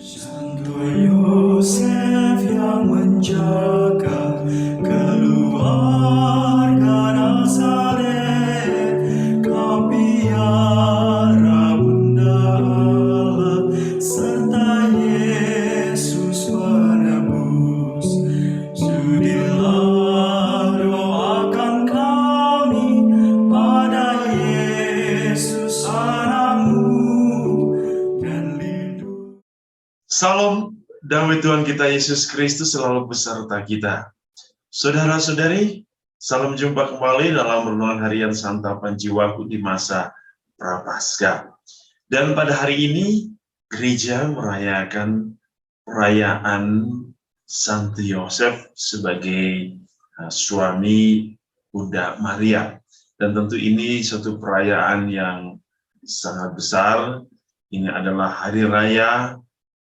Santo Yosef yang menjaga keluarga Nazaret, kau piara Bunda Allah serta Yesus penebus. Sudilah doakan kami pada Yesus anakmu dan lindungi. Salam, damai Tuhan kita Yesus Kristus selalu beserta kita. Saudara-saudari, salam jumpa kembali dalam renungan harian santapan jiwaku di masa Prapaskah. Dan pada hari ini, gereja merayakan perayaan Santo Yosef sebagai suami Bunda Maria. Dan tentu ini suatu perayaan yang sangat besar. Ini adalah hari raya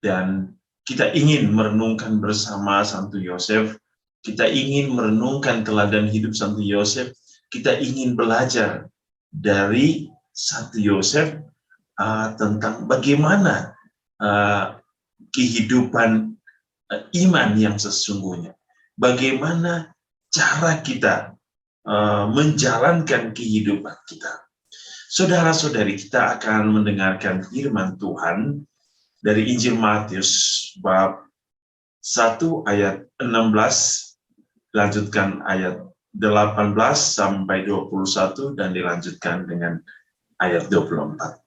dan kita ingin merenungkan bersama Santo Yosef, kita ingin merenungkan teladan hidup Santo Yosef, kita ingin belajar dari Santo Yosef tentang bagaimana kehidupan iman yang sesungguhnya, bagaimana cara kita menjalankan kehidupan kita. Saudara-saudari, kita akan mendengarkan firman Tuhan dari Injil Matius bab 1 ayat 16, lanjutkan ayat 18 sampai 21 dan dilanjutkan dengan ayat 24.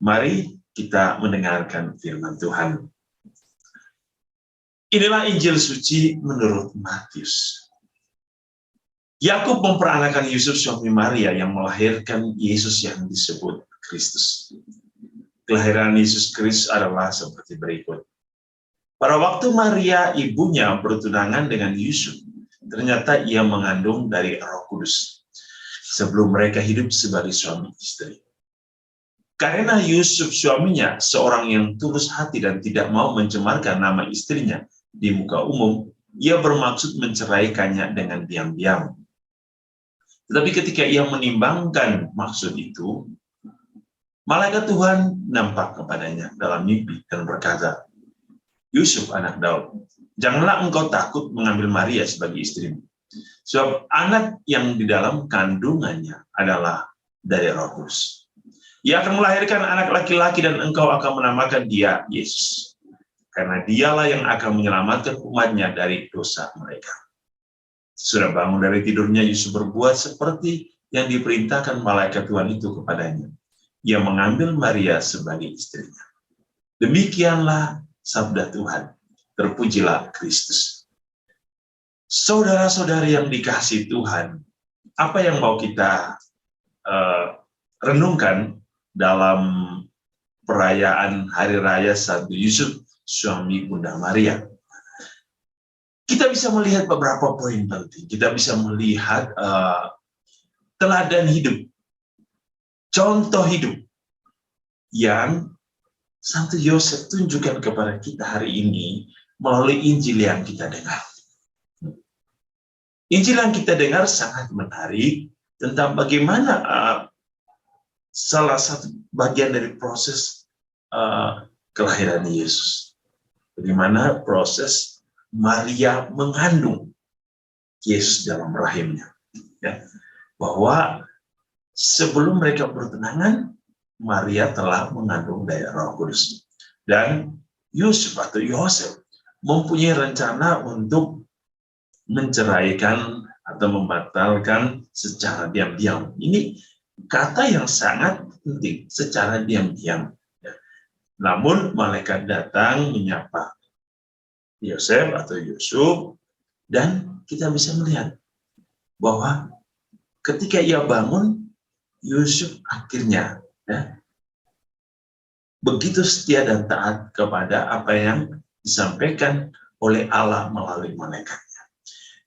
Mari kita mendengarkan firman Tuhan. Inilah Injil suci menurut Matius. Yakub memperanakan Yusuf suami Maria yang melahirkan Yesus yang disebut Kristus. Kelahiran Yesus Kristus adalah seperti berikut. Pada waktu Maria ibunya bertunangan dengan Yusuf, ternyata ia mengandung dari Roh Kudus sebelum mereka hidup sebagai suami istri. Karena Yusuf suaminya seorang yang tulus hati dan tidak mau mencemarkan nama istrinya di muka umum, ia bermaksud menceraikannya dengan diam-diam. Tetapi ketika ia menimbangkan maksud itu, malaikat Tuhan nampak kepadanya dalam mimpi dan berkata, Yusuf anak Daud, janganlah engkau takut mengambil Maria sebagai istrimu. Sebab anak yang di dalam kandungannya adalah dari Roh Kudus. Ia akan melahirkan anak laki-laki dan engkau akan menamakan dia Yesus. Karena dialah yang akan menyelamatkan umatnya dari dosa mereka. Sudah bangun dari tidurnya, Yusuf berbuat seperti yang diperintahkan malaikat Tuhan itu kepadanya. Ia mengambil Maria sebagai istrinya. Demikianlah sabda Tuhan. Terpujilah Kristus. Saudara-saudari yang dikasihi Tuhan, apa yang mau kita renungkan dalam perayaan Hari Raya Santo Yusuf, suami Bunda Maria? Kita bisa melihat beberapa poin penting. Kita bisa melihat teladan hidup, contoh hidup yang Santo Yosef tunjukkan kepada kita hari ini melalui Injil yang kita dengar. Injil yang kita dengar sangat menarik tentang bagaimana salah satu bagian dari proses kelahiran Yesus. Bagaimana proses Maria mengandung Yesus dalam rahimnya. Ya. Bahwa sebelum mereka bertunangan, Maria telah mengandung dari Roh Kudus. Dan Yusuf atau Yosef mempunyai rencana untuk menceraikan atau membatalkan secara diam-diam. Ini kata yang sangat penting, secara diam-diam. Namun malaikat datang menyapa Yosef atau Yusuf, dan kita bisa melihat bahwa ketika ia bangun, Yusuf akhirnya begitu setia dan taat kepada apa yang disampaikan oleh Allah melalui malaikatnya.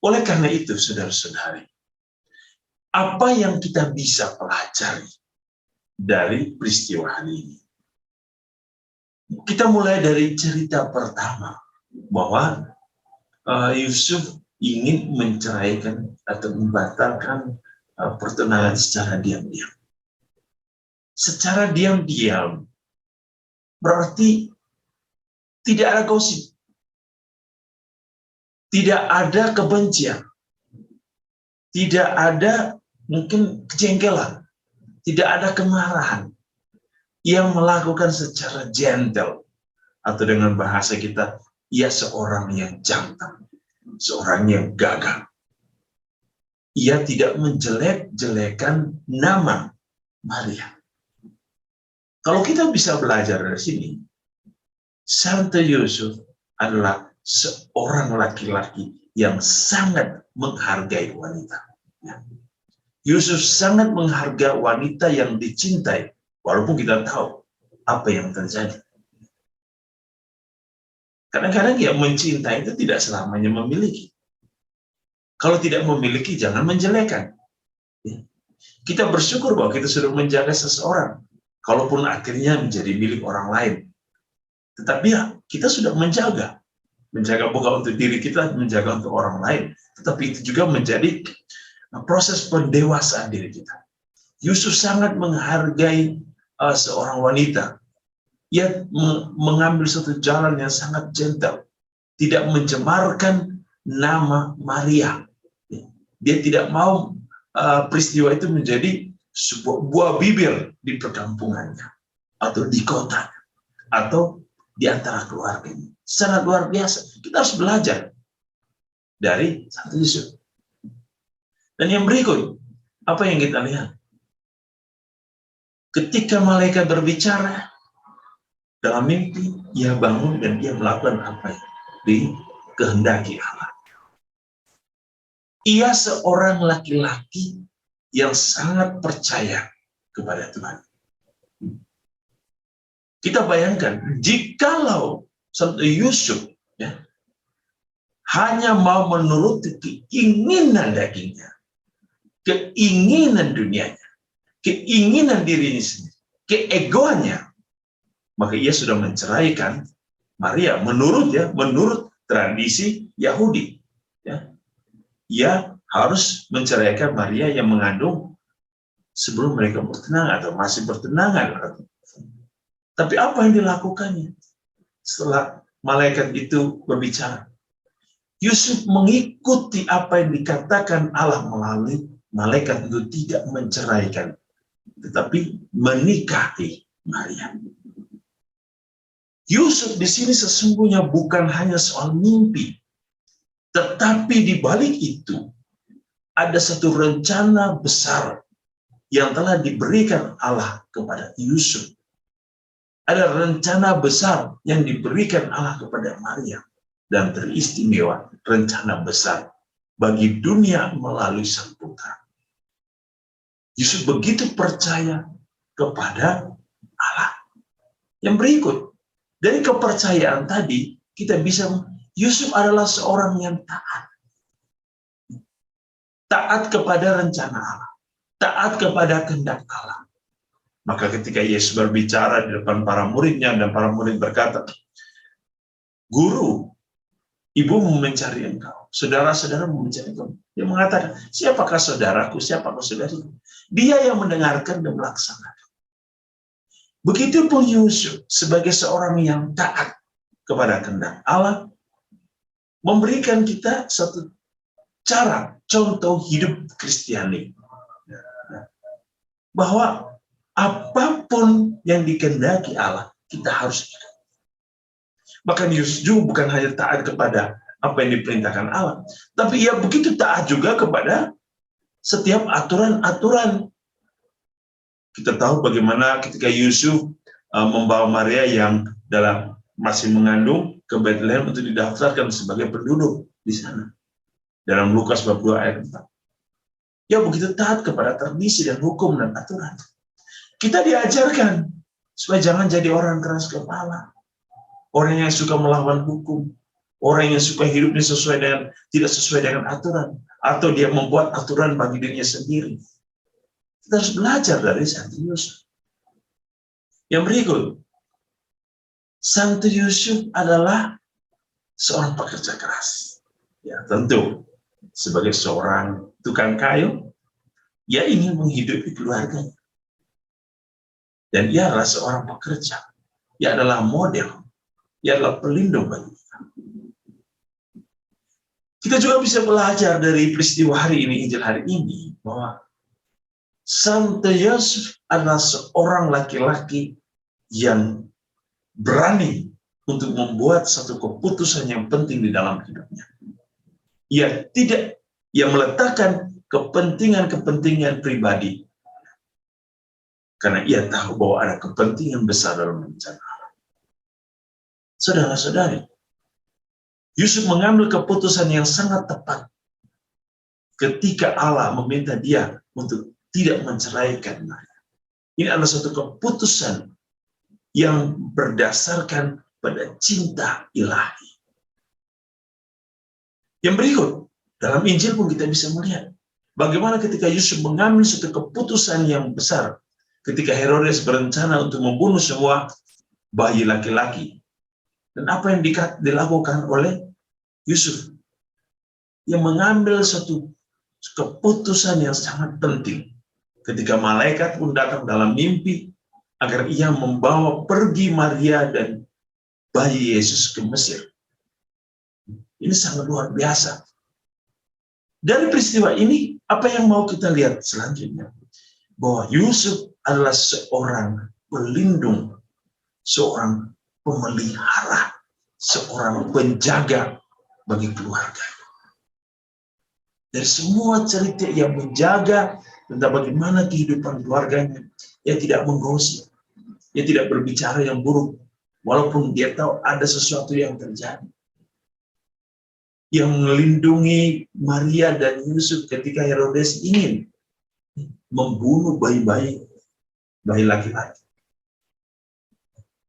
Oleh karena itu, saudara-saudari, apa yang kita bisa pelajari dari peristiwa hari ini? Kita mulai dari cerita pertama, bahwa Yusuf ingin menceraikan atau membatalkan pertunangan secara diam-diam. Secara diam-diam berarti Tidak ada gosip. Tidak ada kebencian. Tidak ada mungkin kejengkelan. Tidak ada kemarahan. Ia melakukan secara gentle. Atau dengan bahasa kita, ia seorang yang jantan. Seorang yang gagah. Ia tidak menjelek-jelekan nama Maria. Kalau kita bisa belajar dari sini, Santo Yusuf adalah seorang laki-laki yang sangat menghargai wanita. Yusuf sangat menghargai wanita yang dicintai, walaupun kita tahu apa yang terjadi. Kadang-kadang yang mencintai itu tidak selamanya memiliki. Kalau tidak memiliki, jangan menjelekan. Kita bersyukur bahwa kita sudah menjaga seseorang, kalaupun akhirnya menjadi milik orang lain. Tetapi ya, kita sudah menjaga bukan untuk diri kita, menjaga untuk orang lain. Tetapi itu juga menjadi proses pendewasaan diri kita. Yusuf sangat menghargai seorang wanita. Ia mengambil suatu jalan yang sangat gentle, tidak mencemarkan nama Maria. Dia tidak mau peristiwa itu menjadi sebuah buah bibir di perkampungannya, atau di kota, atau di antara keluarganya. Sangat luar biasa. Kita harus belajar dari Santo Yusuf. Dan yang berikut, apa yang kita lihat? Ketika malaikat berbicara dalam mimpi, ia bangun dan ia melakukan apa yang dikehendaki Allah. Ia seorang laki-laki yang sangat percaya kepada Tuhan. Kita bayangkan, jikalau Santo Yusuf hanya mau menuruti keinginan dagingnya, keinginan dunianya, keinginan dirinya sendiri, keegoannya, maka ia sudah menceraikan Maria menurut tradisi Yahudi. Ia harus menceraikan Maria yang mengandung sebelum mereka bertunangan atau masih bertunangan. Tapi apa yang dilakukannya setelah malaikat itu berbicara? Yusuf mengikuti apa yang dikatakan Allah melalui malaikat itu, tidak menceraikan, tetapi menikahi Maria. Yusuf di sini sesungguhnya bukan hanya soal mimpi, tetapi di balik itu ada satu rencana besar yang telah diberikan Allah kepada Yusuf. Ada rencana besar yang diberikan Allah kepada Maria, dan teristimewa rencana besar bagi dunia melalui Sang Putra. Yusuf begitu percaya kepada Allah. Yang berikut, dari kepercayaan tadi kita bisa, Yusuf adalah seorang yang taat. Taat kepada rencana Allah, taat kepada kehendak Allah. Maka ketika Yesus berbicara di depan para muridnya, dan para murid berkata, "Guru, ibumu mencari engkau, saudara-saudaramu mencari engkau." Dia mengatakan, "Siapakah saudaraku, siapakah saudariku?" Dia yang mendengarkan dan melaksanakan. Begitupun Yusuf sebagai seorang yang taat kepada kehendak Allah, memberikan kita satu cara, contoh hidup Kristiani, bahwa apapun yang dikehendaki Allah, kita harus ikut. Bahkan Yusuf bukan hanya taat kepada apa yang diperintahkan Allah, tapi ia begitu taat juga kepada setiap aturan-aturan. Kita tahu bagaimana ketika Yusuf membawa Maria yang masih mengandung ke Bethlehem untuk didaftarkan sebagai penduduk di sana. Dalam Lukas 22 ayat 4. Ia begitu taat kepada tradisi dan hukum dan aturan. Kita diajarkan supaya jangan jadi orang keras kepala, orang yang suka melawan hukum, orang yang suka hidupnya tidak sesuai dengan aturan, atau dia membuat aturan bagi dirinya sendiri. Kita harus belajar dari Santo Yusuf. Yang berikut, Santo Yusuf adalah seorang pekerja keras. Ya, tentu sebagai seorang tukang kayu, ia ingin menghidupi keluarganya. Dan ia adalah seorang pekerja. Ia adalah model Ia adalah pelindung bagi kita. Kita juga bisa belajar dari peristiwa hari ini, Injil hari ini, bahwa Santo Yusuf adalah seorang laki-laki yang berani untuk membuat satu keputusan yang penting di dalam hidupnya. Ia meletakkan kepentingan-kepentingan pribadi karena ia tahu bahwa ada kepentingan besar dalam rencana Allah. Saudara-saudari, Yusuf mengambil keputusan yang sangat tepat ketika Allah meminta dia untuk tidak menceraikan Maria. Ini adalah suatu keputusan yang berdasarkan pada cinta ilahi. Yang berikut, dalam Injil pun kita bisa melihat bagaimana ketika Yusuf mengambil suatu keputusan yang besar ketika Herodes berencana untuk membunuh semua bayi laki-laki. Dan apa yang dilakukan oleh Yusuf? Yang mengambil suatu keputusan yang sangat penting ketika malaikat pun datang dalam mimpi agar ia membawa pergi Maria dan bayi Yesus ke Mesir. Ini sangat luar biasa. Dari peristiwa ini, apa yang mau kita lihat selanjutnya? Bahwa Yusuf adalah seorang pelindung, seorang pemelihara, seorang penjaga bagi keluarga. Dari semua cerita yang menjaga tentang bagaimana kehidupan keluarganya, ia tidak menggosip, ia tidak berbicara yang buruk, walaupun dia tahu ada sesuatu yang terjadi. Yang melindungi Maria dan Yusuf ketika Herodes ingin membunuh bayi laki-laki.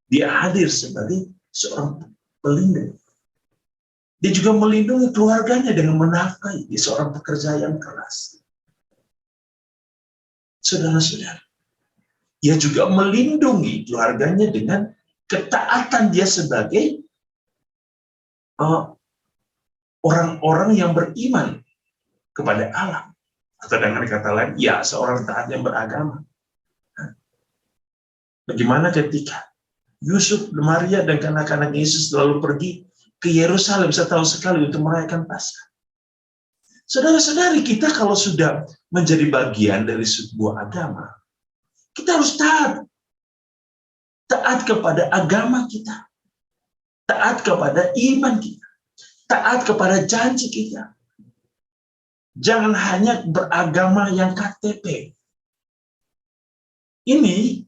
Dia hadir sebagai seorang pelindung. Dia juga melindungi keluarganya dengan menafkahi. Dia seorang pekerja yang keras. Saudara-saudara, ia juga melindungi keluarganya dengan ketaatan dia sebagai orang-orang yang beriman kepada Allah. Atau dengan kata lain, ya seorang taat yang beragama. Bagaimana ketika Yusuf, Maria, dan anak-anak Yesus selalu pergi ke Yerusalem setahun sekali untuk merayakan Paskah. Saudara-saudari, kita kalau sudah menjadi bagian dari sebuah agama, kita harus taat. Taat kepada agama kita. Taat kepada iman kita. Taat kepada janji kita. Jangan hanya beragama yang KTP. Ini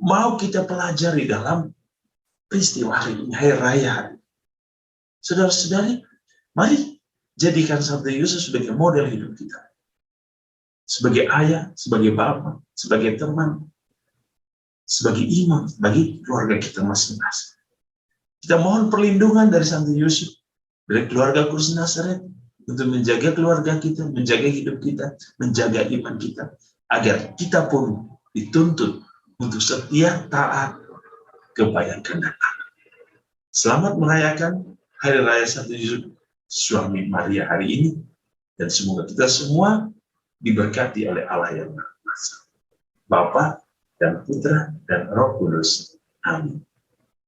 mau kita pelajari dalam peristiwa hari ini, hari raya. Saudara-saudari, mari jadikan Santo Yusuf sebagai model hidup kita. Sebagai ayah, sebagai bapak, sebagai teman, sebagai imam, bagi keluarga kita masing-masing. Kita mohon perlindungan dari Santo Yusuf, dari keluarga Kudus Nazaret, untuk menjaga keluarga kita, menjaga hidup kita, menjaga iman kita, agar kita pun dituntut untuk setia taat kepada kehendak Allah. Selamat merayakan Hari Raya Santo Yusuf, suami Maria hari ini, dan semoga kita semua diberkati oleh Allah yang Maha Kuasa, Bapa dan Putra dan Roh Kudus. Amin.